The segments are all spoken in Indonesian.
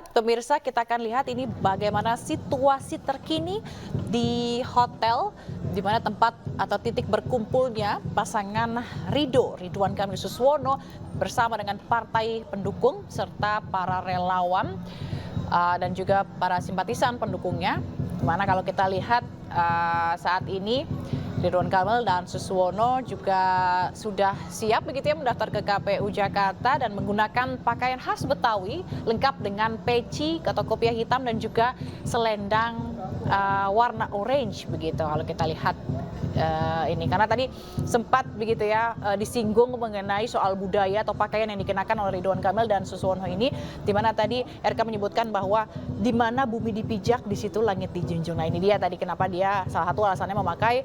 Pemirsa, kita akan lihat ini bagaimana situasi terkini di hotel di mana tempat atau titik berkumpulnya pasangan Ridwan Kamil Suswono bersama dengan partai pendukung serta para relawan dan juga para simpatisan pendukungnya. Dimana kalau kita lihat saat ini Ridwan Kamil dan Suswono juga sudah siap begitu ya mendaftar ke KPU Jakarta dan menggunakan pakaian khas Betawi lengkap dengan peci atau kopiah hitam dan juga selendang warna orange begitu kalau kita lihat ini karena tadi sempat begitu ya disinggung mengenai soal budaya atau pakaian yang dikenakan oleh Ridwan Kamil dan Suswono ini, di mana tadi RK menyebutkan bahwa di mana bumi dipijak di situ langit dijunjung. Nah ini dia tadi kenapa dia salah satu alasannya memakai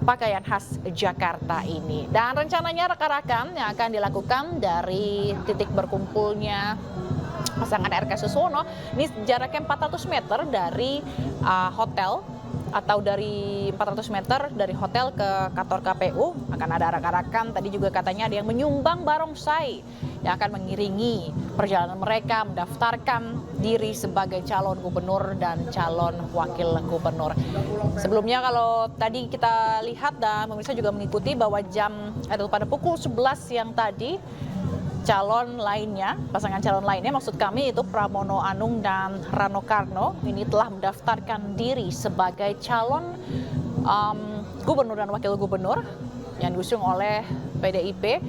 pakaian khas Jakarta ini. Dan rencananya rekan-rekan yang akan dilakukan dari titik berkumpulnya pasangan RK Suswono ini jaraknya 400 meter dari hotel atau dari 400 meter dari hotel ke kantor KPU. Akan ada rekan-rekan tadi juga katanya ada yang menyumbang barongsai yang akan mengiringi perjalanan mereka mendaftarkan diri sebagai calon gubernur dan calon wakil gubernur. Sebelumnya kalau tadi kita lihat dan pemirsa juga mengikuti bahwa pada pukul 11 siang tadi pasangan calon lainnya maksud kami itu Pramono Anung dan Rano Karno ini telah mendaftarkan diri sebagai calon gubernur dan wakil gubernur yang diusung oleh PDIP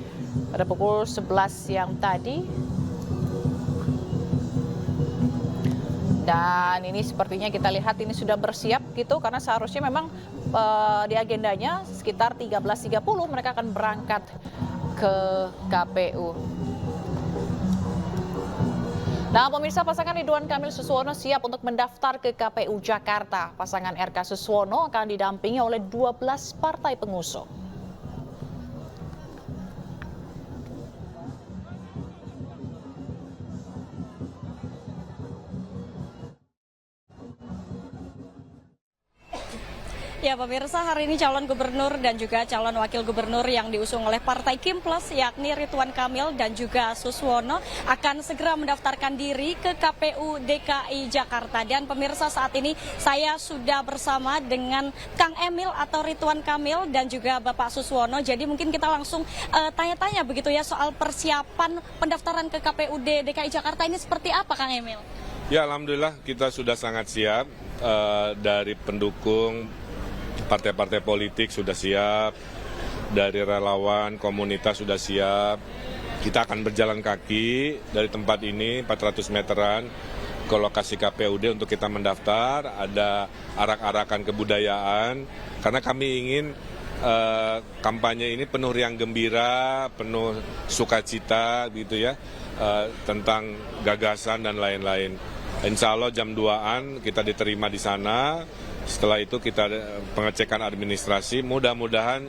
pada pukul 11 siang tadi. Dan ini sepertinya kita lihat ini sudah bersiap gitu karena seharusnya memang di agendanya sekitar 13.30 mereka akan berangkat ke KPU. Nah, pemirsa, pasangan Ridwan Kamil Suswono siap untuk mendaftar ke KPU Jakarta. Pasangan RK Suswono akan didampingi oleh 12 partai pengusung. Ya pemirsa, hari ini calon gubernur dan juga calon wakil gubernur yang diusung oleh Partai Kim Plus yakni Ridwan Kamil dan juga Suswono akan segera mendaftarkan diri ke KPU DKI Jakarta. Dan pemirsa, saat ini saya sudah bersama dengan Kang Emil atau Ridwan Kamil dan juga Bapak Suswono. Jadi mungkin kita langsung tanya-tanya begitu ya soal persiapan pendaftaran ke KPUD DKI Jakarta ini seperti apa Kang Emil? Ya, alhamdulillah kita sudah sangat siap dari pendukung partai-partai politik sudah siap, dari relawan komunitas sudah siap. Kita akan berjalan kaki dari tempat ini 400 meteran ke lokasi KPUD untuk kita mendaftar. Ada arak-arakan kebudayaan karena kami ingin kampanye ini penuh riang gembira, penuh sukacita gitu ya, tentang gagasan dan lain-lain. Insya Allah jam 2-an kita diterima di sana. Setelah itu kita pengecekan administrasi, mudah-mudahan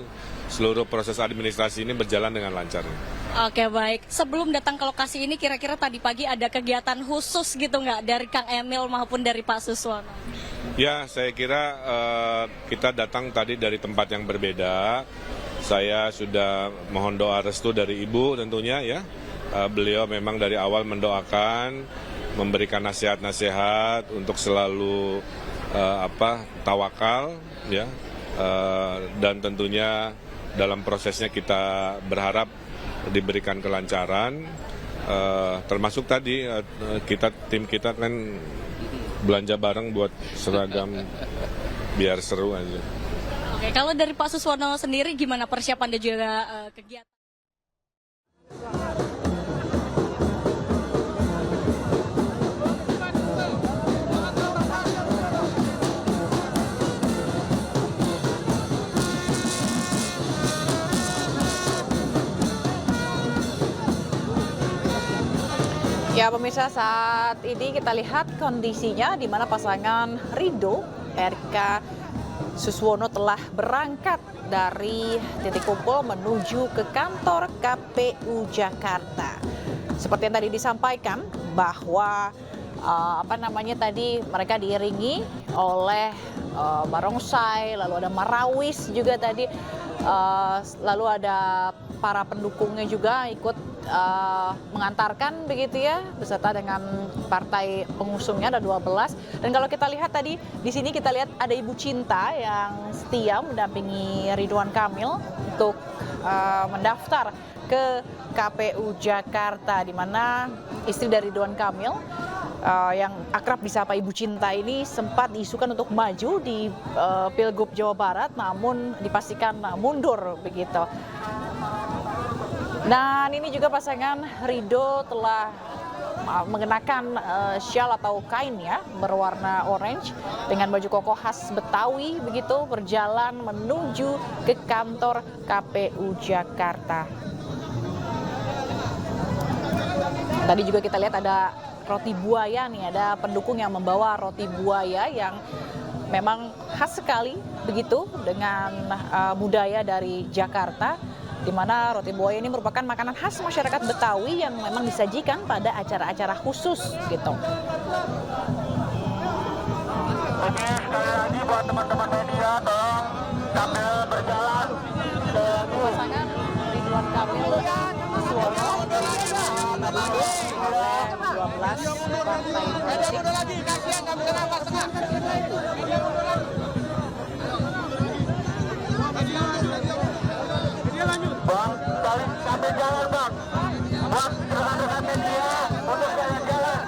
seluruh proses administrasi ini berjalan dengan lancar. Oke, baik. Sebelum datang ke lokasi ini kira-kira tadi pagi ada kegiatan khusus gitu nggak dari Kang Emil maupun dari Pak Suswono? Ya, saya kira kita datang tadi dari tempat yang berbeda. Saya sudah mohon doa restu dari Ibu tentunya ya. Beliau memang dari awal mendoakan, memberikan nasihat-nasihat untuk selalu tawakal ya, dan tentunya dalam prosesnya kita berharap diberikan kelancaran, termasuk tadi tim kita kan belanja bareng buat seragam biar seru aja. Oke, kalau dari Pak Suswono sendiri gimana persiapan dan juga kegiatan? Ya pemirsa, saat ini kita lihat kondisinya di mana pasangan RK Suswono telah berangkat dari titik kumpul menuju ke kantor KPU Jakarta. Seperti yang tadi disampaikan bahwa tadi mereka diiringi oleh barongsai, lalu ada marawis juga tadi lalu ada para pendukungnya juga ikut mengantarkan begitu ya, beserta dengan partai pengusungnya ada 12. Dan kalau kita lihat tadi di sini kita lihat ada Ibu Cinta yang setia mendampingi Ridwan Kamil untuk mendaftar ke KPU Jakarta, di mana istri dari Ridwan Kamil yang akrab disapa Ibu Cinta ini sempat diisukan untuk maju di Pilgub Jawa Barat, namun dipastikan mundur begitu. Dan ini juga pasangan Ridho telah mengenakan syal atau kain ya berwarna orange dengan baju koko khas Betawi begitu, berjalan menuju ke kantor KPU Jakarta. Tadi juga kita lihat ada roti buaya nih, ada pendukung yang membawa roti buaya yang memang khas sekali begitu dengan budaya dari Jakarta, di mana roti buaya ini merupakan makanan khas masyarakat Betawi yang memang disajikan pada acara-acara khusus gitu. Oke, sekali lagi buat teman-teman media, tolong sambil berjalan ke Pasangan Ridwan Kamil Suswono oleh 12 partai politik. Bang, sambil jalan bang. Buat rekan-rekan media untuk jalan-jalan.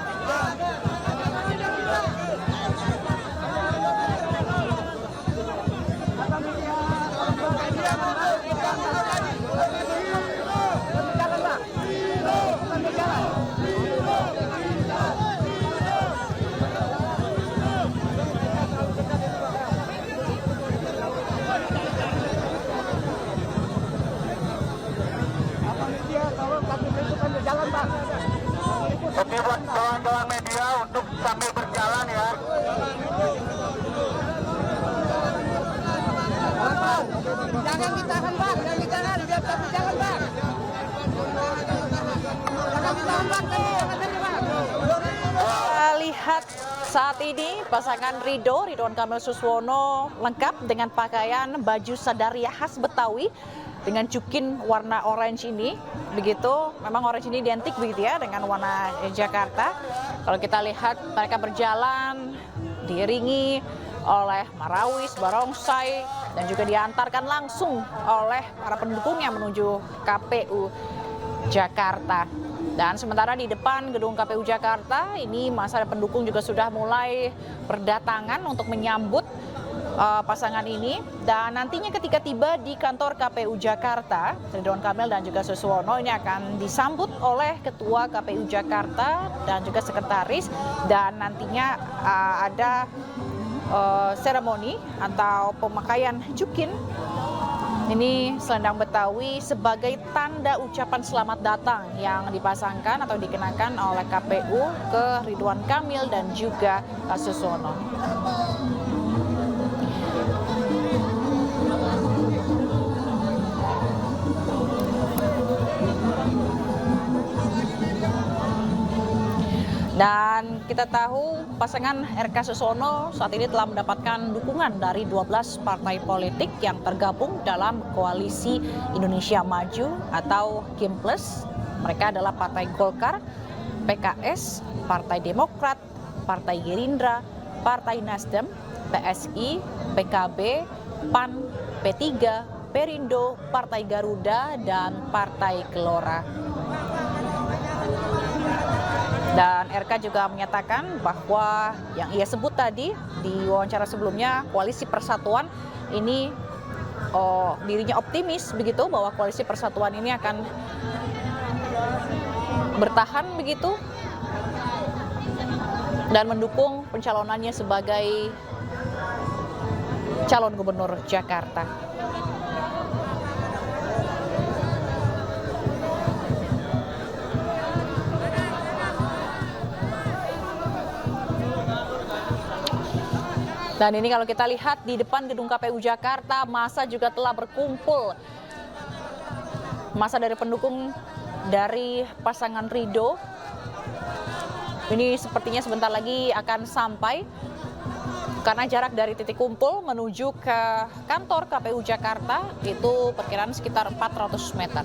Oke buat kawan-kawan media untuk sambil berjalan ya. Jangan ditahan bang, jangan ditahan, biar tapi jangan bang. Jangan ditahan bang, Kita lihat saat ini pasangan Ridwan Kamil Suswono lengkap dengan pakaian baju sadaria khas Betawi dengan cukin warna orange ini begitu. Memang orange ini identik begitu ya dengan warna Jakarta. Kalau kita lihat mereka berjalan diiringi oleh marawis, barongsai, dan juga diantarkan langsung oleh para pendukung yang menuju KPU Jakarta. Dan sementara di depan gedung KPU Jakarta ini masa pendukung juga sudah mulai berdatangan untuk menyambut pasangan ini. Dan nantinya ketika tiba di kantor KPU Jakarta, Ridwan Kamil dan juga Suswono ini akan disambut oleh Ketua KPU Jakarta dan juga Sekretaris, dan nantinya ada seremoni atau pemakaian jukin. Ini selendang Betawi sebagai tanda ucapan selamat datang yang dipasangkan atau dikenakan oleh KPU ke Ridwan Kamil dan juga Suswono. Dan kita tahu pasangan RK Suswono saat ini telah mendapatkan dukungan dari 12 partai politik yang tergabung dalam Koalisi Indonesia Maju atau KIM+. Mereka adalah Partai Golkar, PKS, Partai Demokrat, Partai Gerindra, Partai Nasdem, PSI, PKB, PAN, P3, Perindo, Partai Garuda, dan Partai Gelora. Dan RK juga menyatakan bahwa yang ia sebut tadi di wawancara sebelumnya, Koalisi Persatuan ini dirinya optimis begitu bahwa Koalisi Persatuan ini akan bertahan begitu dan mendukung pencalonannya sebagai calon gubernur Jakarta. Dan ini kalau kita lihat di depan gedung KPU Jakarta, massa juga telah berkumpul. Massa dari pendukung dari pasangan Ridho ini sepertinya sebentar lagi akan sampai Karena jarak dari titik kumpul menuju ke kantor KPU Jakarta itu perkiraan sekitar 400 meter.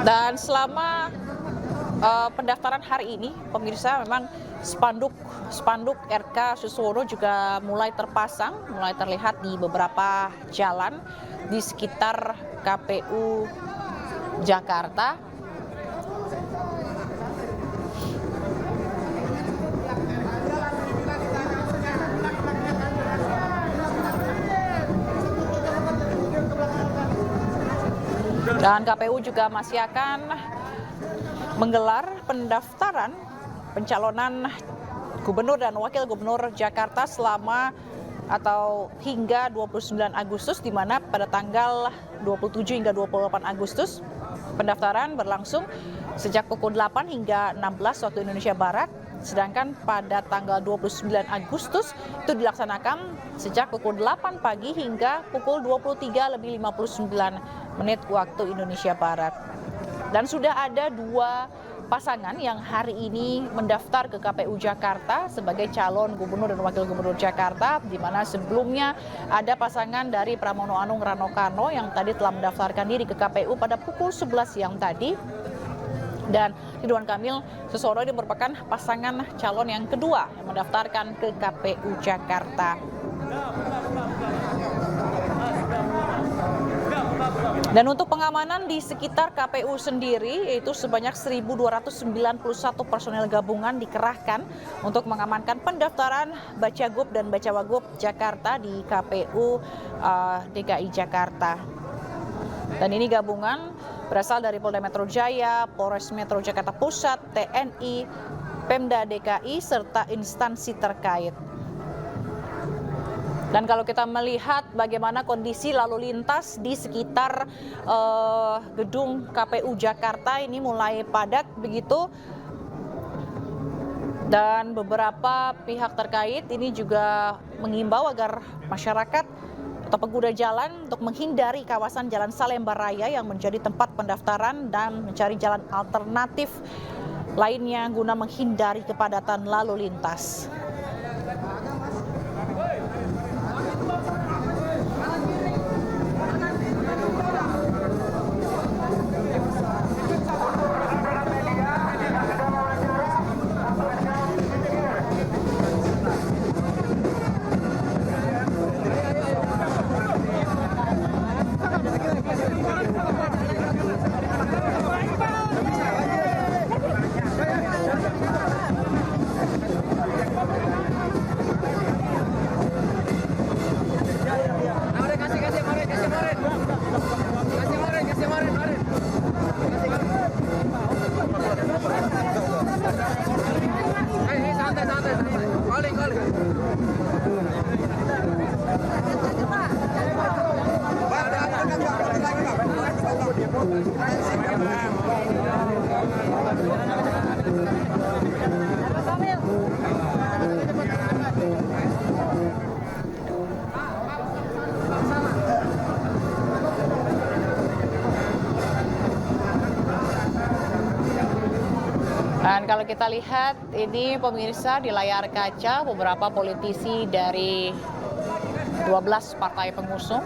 Dan selama pendaftaran hari ini, pemirsa, memang spanduk RK Suswono juga mulai terpasang, mulai terlihat di beberapa jalan di sekitar KPU Jakarta. Dan KPU juga masih akan menggelar pendaftaran pencalonan gubernur dan wakil gubernur Jakarta hingga 29 Agustus, di mana pada tanggal 27 hingga 28 Agustus pendaftaran berlangsung sejak pukul 8 hingga 16 waktu Indonesia Barat, sedangkan pada tanggal 29 Agustus itu dilaksanakan sejak pukul 8 pagi hingga pukul 23:59 waktu Indonesia Barat. Dan sudah ada 2 pasangan yang hari ini mendaftar ke KPU Jakarta sebagai calon gubernur dan wakil gubernur Jakarta, di mana sebelumnya ada pasangan dari Pramono Anung Rano Karno yang tadi telah mendaftarkan diri ke KPU pada pukul 11 siang tadi. Dan Ridwan Kamil Suswono ini merupakan pasangan calon yang kedua yang mendaftarkan ke KPU Jakarta. Dan untuk pengamanan di sekitar KPU sendiri, yaitu sebanyak 1.291 personel gabungan dikerahkan untuk mengamankan pendaftaran Bacagub dan Bacawagub Jakarta di KPU DKI Jakarta. Dan ini gabungan berasal dari Polda Metro Jaya, Polres Metro Jakarta Pusat, TNI, Pemda DKI, serta instansi terkait. Dan kalau kita melihat bagaimana kondisi lalu lintas di sekitar gedung KPU Jakarta ini mulai padat begitu. Dan beberapa pihak terkait ini juga mengimbau agar masyarakat atau pengguna jalan untuk menghindari kawasan Jalan Salemba Raya yang menjadi tempat pendaftaran dan mencari jalan alternatif lainnya guna menghindari kepadatan lalu lintas. Dan kalau kita lihat ini pemirsa di layar kaca, beberapa politisi dari 12 partai pengusung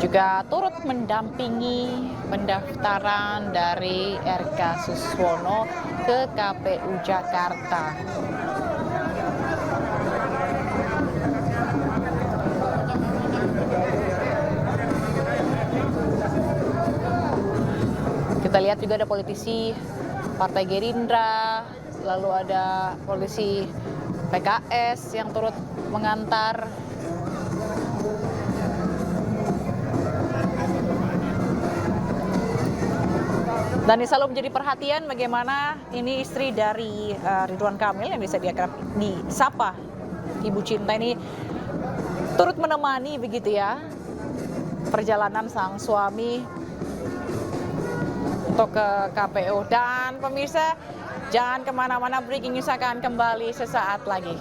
juga turut mendampingi pendaftaran dari RK Suswono ke KPU Jakarta. Kita lihat juga ada politisi Partai Gerindra, lalu ada politisi PKS yang turut mengantar. Dan ini selalu menjadi perhatian bagaimana ini istri dari Ridwan Kamil yang bisa disapa Ibu Cinta ini turut menemani begitu ya perjalanan sang suami untuk ke KPU. Dan pemirsa, jangan kemana-mana, breaking news akan kembali sesaat lagi.